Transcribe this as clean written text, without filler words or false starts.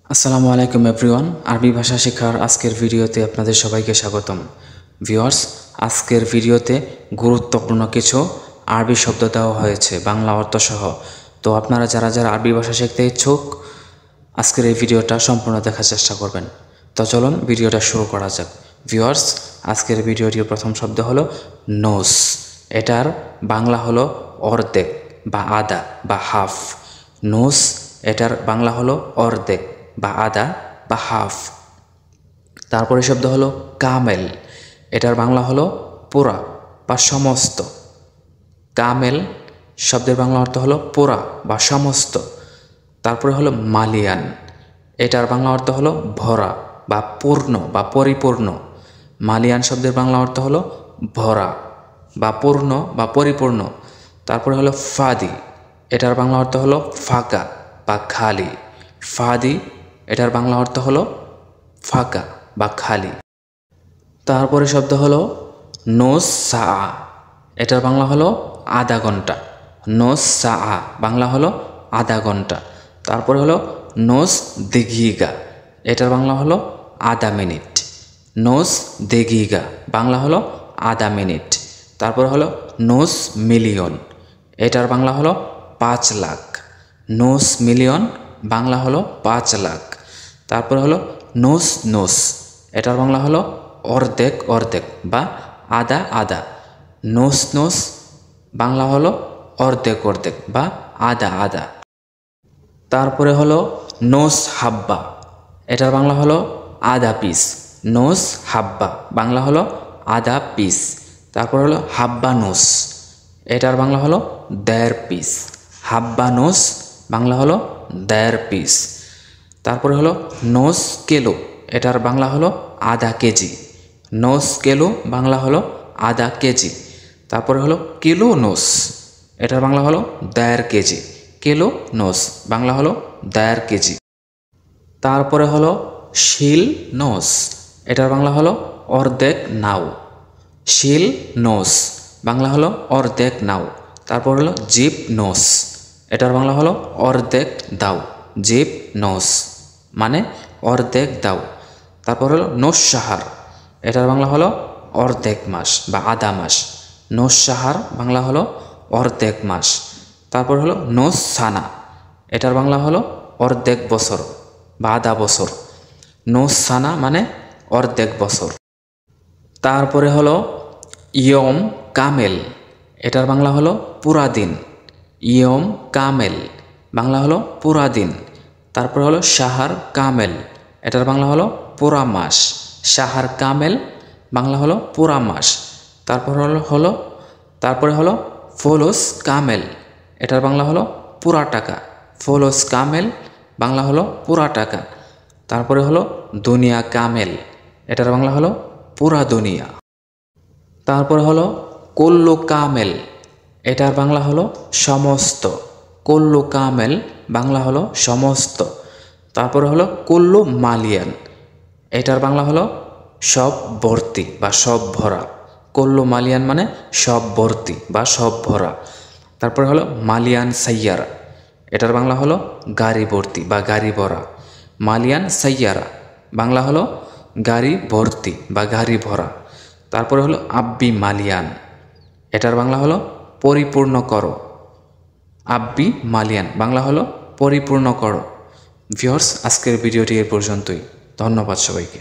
আসসালামু আলাইকুম এভরিওয়ান। আরবি ভাষা শেখার আজকের ভিডিওতে আপনাদের সবাইকে স্বাগতম। ভিউয়ার্স, আজকের ভিডিওতে গুরুত্বপূর্ণ কিছু আরবি শব্দ দেওয়া হয়েছে বাংলা অর্থসহ। তো আপনারা যারা যারা আরবি ভাষা শিখতে ইচ্ছুক আজকের এই ভিডিওটা সম্পূর্ণ দেখার চেষ্টা করবেন। তো চলুন ভিডিওটা শুরু করা যাক। ভিউয়ার্স, আজকের ভিডিওটির প্রথম শব্দ হলো নোস। এটার বাংলা হলো অর্ধেক বা আধা বা হাফ। নোস এটার বাংলা হলো অর্ধেক বা আধা বা হাফ। তারপরে শব্দ হলো কামেল। এটার বাংলা হলো পুরা বা সমস্ত। কামেল শব্দের বাংলা অর্থ হলো পুরা বা সমস্ত। তারপরে হলো মালিয়ান। এটার বাংলা অর্থ হলো ভরা বা পূর্ণ বা পরিপূর্ণ। মালিয়ান শব্দের বাংলা অর্থ হলো ভরা বা পূর্ণ বা পরিপূর্ণ। তারপরে হলো ফাদি। এটার বাংলা অর্থ হলো ফাঁকা বা খালি। ফাদি এটার বাংলা অর্থ হলো ফাঁকা বা খালি। তারপরে শব্দ হলো নোস সা। এটার বাংলা হলো আধা ঘন্টা। নোস সা বাংলা হলো আধা ঘন্টা। তারপরে হলো নোস দেগিগা। এটার বাংলা হলো আধা মিনিট। নোস দেগিগা বাংলা হলো আধা মিনিট। তারপরে হলো নোস মিলিয়ন। এটার বাংলা হলো 5 লাখ। নোস মিলিয়ন বাংলা হলো 5 লাখ। তারপরে হলো নোস নোস। এটার বাংলা হলো অর্ধেক অর্ধেক বা আধা আধা। নোস নোস বাংলা হলো অর্ধেক অর্ধেক বা আধা আধা। তারপরে হলো নোস হাব্বা। এটার বাংলা হলো আধা পিস। নোস হাব্বা বাংলা হলো আধা পিস। তারপর হলো হাব্বা নোস। এটার বাংলা হলো 1.5 পিস। হাব্বা নোস বাংলা হলো 1.5 পিস। তারপরে হলো নোস কেলো। এটার বাংলা হলো আধা কেজি। নোস কেলো বাংলা হলো আধা কেজি। তারপরে হলো কিলো নোস। এটার বাংলা হলো 1.5 কেজি। কিলো নোস বাংলা হলো 1.5 কেজি। তারপরে হলো শিল নোস। এটার বাংলা হলো অর্ধেক নাও। শিল নোস বাংলা হলো অর্ধেক নাও। তারপর হলো জিপ নোস। এটার বাংলা হলো অর্ধেক দাও। জিপ নোস মানে অর্ধেক দাও। তারপর হলো নোস সাহার। এটার বাংলা হলো অর্ধেক মাস বা আধা মাস। নোস সাহার বাংলা হলো অর্ধেক মাস। তারপর হলো নোস সানা। এটার বাংলা হলো অর্ধেক বছর বা আধা বছর। নোস সানা মানে অর্ধেক বছর। তারপরে হলো ইয়ম কামেল। এটার বাংলা হলো পুরা দিন। ইয়ম কামেল বাংলা হলো পুরা দিন। তারপর হলো শাহার কামেল। এটার বাংলা হলো পুরা মাস। শাহার কামেল বাংলা হলো পুরা মাস। তারপরে হলো ফলোস কামেল। এটার বাংলা হলো পুরা টাকা। ফলোস কামেল বাংলা হলো পুরা টাকা। তারপরে হলো দুনিয়া কামেল। এটার বাংলা হলো পুরা দুনিয়া। তারপরে হলো কল্লু কামেল। এটার বাংলা হলো সমস্ত। কল্লু কামেল বাংলা হলো সমস্ত। তারপরে হলো কল্লু মালিয়ান। এটার বাংলা হলো সব ভর্তি বা সব ভরা। কল্লু মালিয়ান মানে সব ভর্তি বা সব ভরা। তারপরে হলো মালিয়ান সাইয়ারা। এটার বাংলা হলো গাড়ি ভর্তি বা গাড়ি ভরা। মালিয়ান সাইয়ারা বাংলা হলো গাড়ি ভর্তি বা গাড়ি ভরা। তারপরে হলো আব্বি মালিয়ান। এটার বাংলা হলো পরিপূর্ণ করো। আব্বি মালিয়ান বাংলা হলো পরিপূর্ণ করো। ভিউয়ার্স, আজকের ভিডিওটি এ পর্যন্তই। ধন্যবাদ সবাইকে।